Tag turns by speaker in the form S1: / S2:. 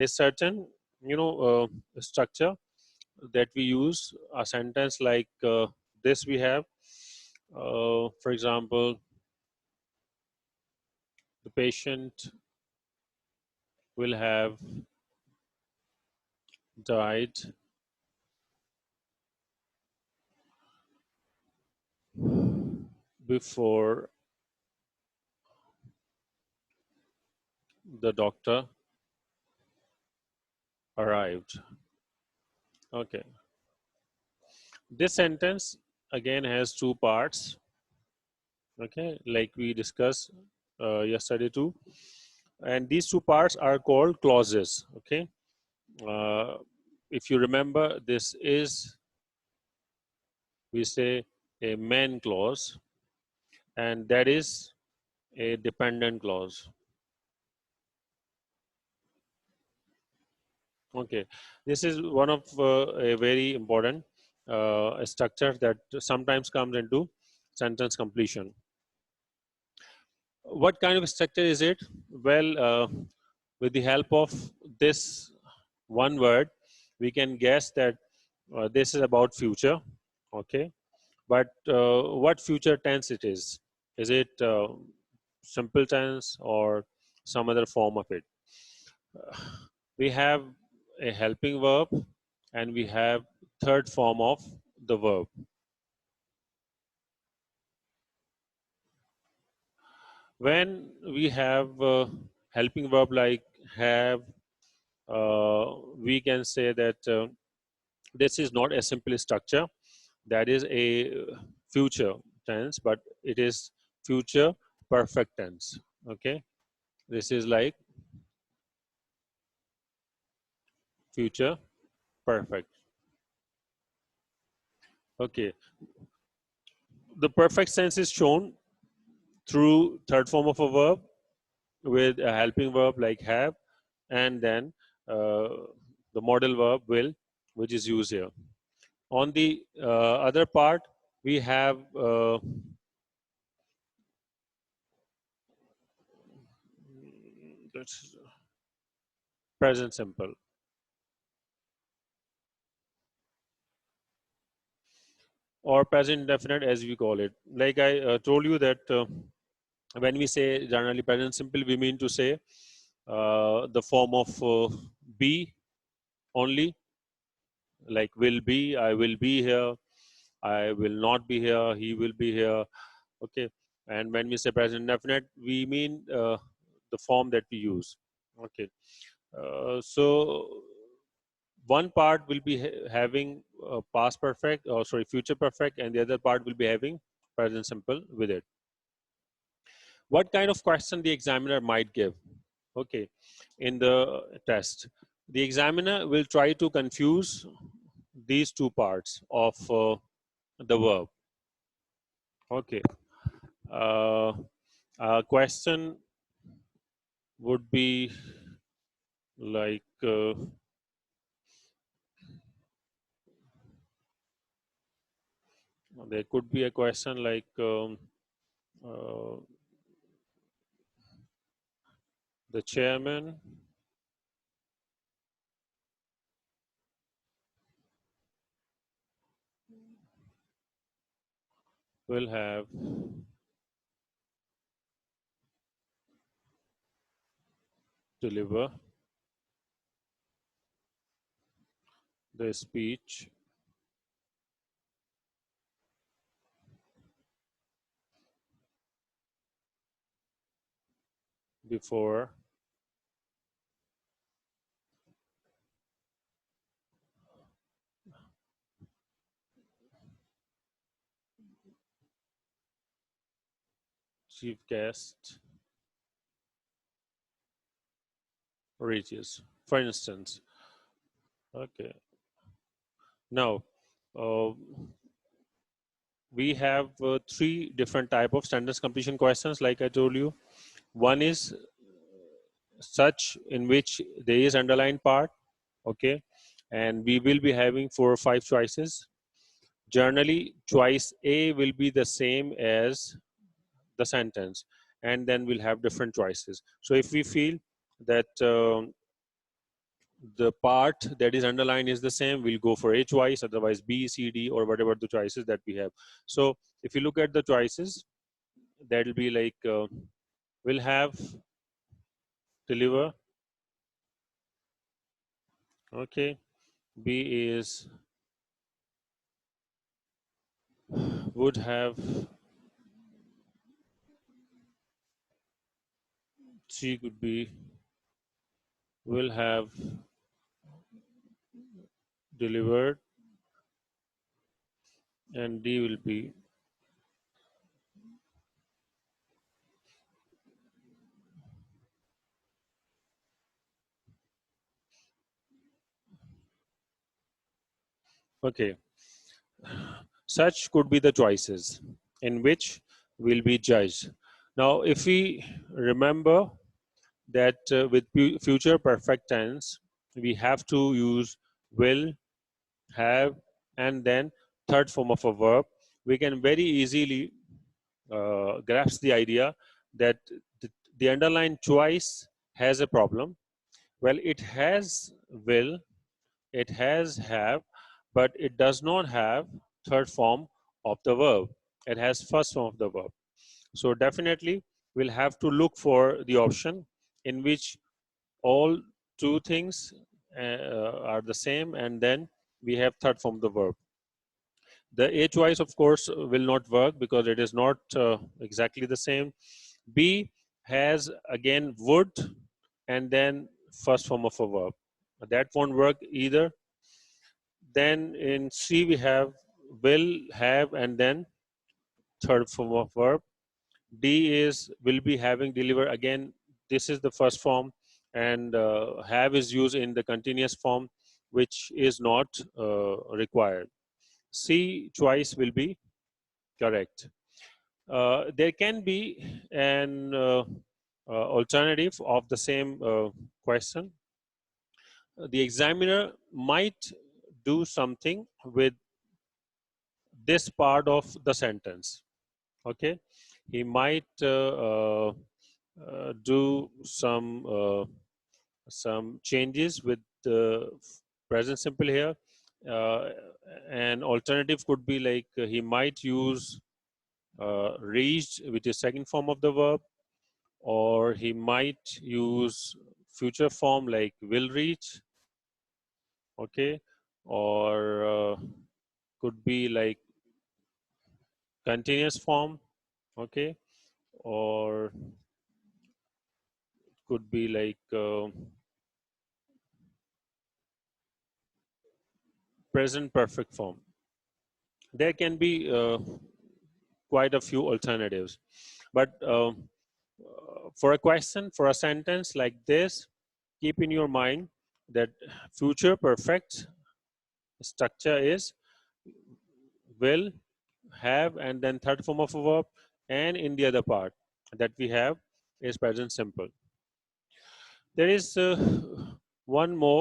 S1: a certain structure that we use. A sentence like this we have, for example, the patient will have died before the doctor arrived. Okay, this sentence again has two parts. Okay, like we discussed yesterday too, and these two parts are called clauses. Okay, uh, if you remember, this is, we say, a main clause, and that is a dependent clause. Okay, this is one of a very important structure that sometimes comes into sentence completion. What kind of structure is it? Well, with the help of this one word, we can guess that this is about future. Okay, but what future tense it is? Is it simple tense or some other form of it? We have a helping verb and we have third form of the verb. When we have helping verb like have, we can say that this is not a simple structure. That is a future tense, but it is future perfect tense. Okay, this is like future perfect. Okay, the perfect tense is shown through third form of a verb with a helping verb like have, and then uh, the modal verb will, which is used here. On the other part, we have that's present simple or present indefinite, as we call it. Like I told you that when we say generally present simple, we mean to say the form of be only, like will be, I will be here, I will not be here, he will be here. Okay, and when we say present indefinite, we mean the form that we use. Okay, so one part will be having past perfect, or sorry, future perfect, and the other part will be having present simple with it. What kind of question the examiner might give? Okay, in the test, the examiner will try to confuse these two parts of the verb. Okay, uh, a question would be like there could be a question like uh, the chairman will have deliver the speech before chief guest reaches, for instance. Okay, now uh, we have three different type of sentence completion questions, like I told you. One is such in which there is underlined part. Okay, and we will be having 4 or 5 choices. Generally, choice A will be the same as the sentence, and then we'll have different choices. So if we feel that the part that is underlined is the same, we'll go for A choice, otherwise B, C, D, or whatever the choices that we have. So if you look at the choices, that'll be like will have, deliver. Okay, B is would have, C could be will have delivered, and D will be okay. Such could be the choices in which will be judged. Now, if we remember that with future perfect tense, we have to use will, have, and then third form of a verb. We can very easily grasp the idea that the underlined choice has a problem. Well, it has will, it has have, but it does not have third form of the verb. It has first form of the verb. So definitely we'll have to look for the option in which all two things are the same, and then we have third form of the verb. The A choice, of course, will not work because it is not exactly the same. B has again would and then first form of a verb. That won't work either. Then in C we have will, have, and then third form of verb. D is will be, having, deliver. Again, this is the first form, and have is used in the continuous form, which is not required. C choice will be correct. There can be an alternative of the same question. The examiner might do something with this part of the sentence. Okay, he might do some changes with the present simple here. Uh, an alternative could be like he might use reached, which is second form of the verb, or he might use future form like will reach. Okay, or could be like continuous form. Okay, or could be like present perfect form. There can be quite a few alternatives, but for a question, for a sentence like this, keep in your mind that future perfect structure is will, have, and then third form of a verb, and in the other part that we have is present simple. There is one more